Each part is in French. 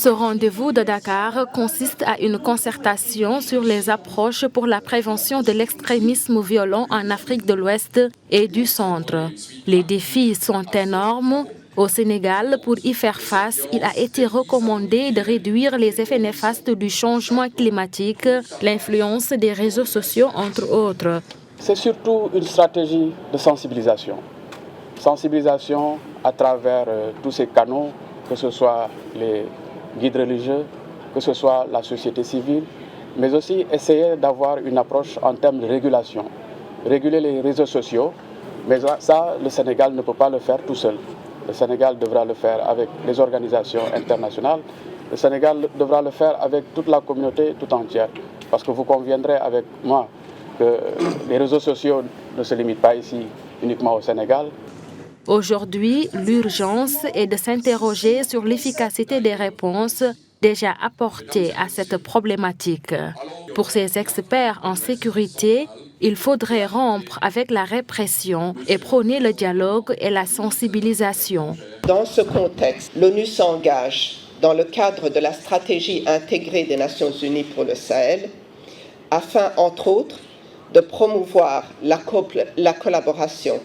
Ce rendez-vous de Dakar consiste à une concertation sur les approches pour la prévention de l'extrémisme violent en Afrique de l'Ouest et du Centre. Les défis sont énormes. Au Sénégal, pour y faire face, il a été recommandé de réduire les effets néfastes du changement climatique, l'influence des réseaux sociaux, entre autres. C'est surtout une stratégie de sensibilisation. Sensibilisation à travers tous ces canaux, que ce soit les guides religieux, que ce soit la société civile, mais aussi essayer d'avoir une approche en termes de régulation. Réguler les réseaux sociaux, mais ça, le Sénégal ne peut pas le faire tout seul. Le Sénégal devra le faire avec les organisations internationales. Le Sénégal devra le faire avec toute la communauté tout entière. Parce que vous conviendrez avec moi que les réseaux sociaux ne se limitent pas ici uniquement au Sénégal. Aujourd'hui, l'urgence est de s'interroger sur l'efficacité des réponses déjà apportées à cette problématique. Pour ces experts en sécurité, il faudrait rompre avec la répression et prôner le dialogue et la sensibilisation. Dans ce contexte, l'ONU s'engage dans le cadre de la stratégie intégrée des Nations Unies pour le Sahel afin, entre autres, de promouvoir la collaboration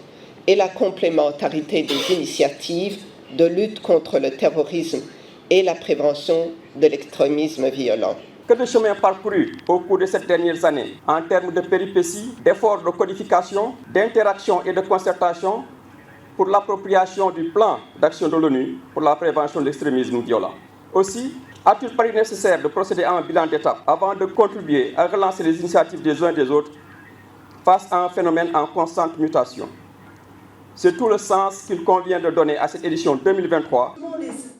et la complémentarité des initiatives de lutte contre le terrorisme et la prévention de l'extrémisme violent. Que de chemin parcouru au cours de ces dernières années en termes de péripéties, d'efforts de codification, d'interaction et de concertation pour l'appropriation du plan d'action de l'ONU pour la prévention de l'extrémisme violent. Aussi, a-t-il paru nécessaire de procéder à un bilan d'étape avant de contribuer à relancer les initiatives des uns et des autres face à un phénomène en constante mutation. C'est tout le sens qu'il convient de donner à cette édition 2023.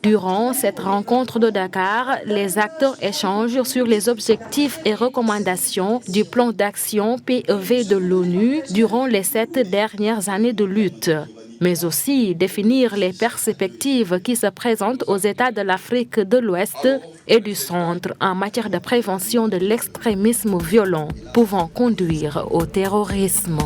Durant cette rencontre de Dakar, les acteurs échangent sur les objectifs et recommandations du plan d'action PEV de l'ONU durant les 7 dernières années de lutte, mais aussi définir les perspectives qui se présentent aux États de l'Afrique de l'Ouest et du Centre en matière de prévention de l'extrémisme violent pouvant conduire au terrorisme.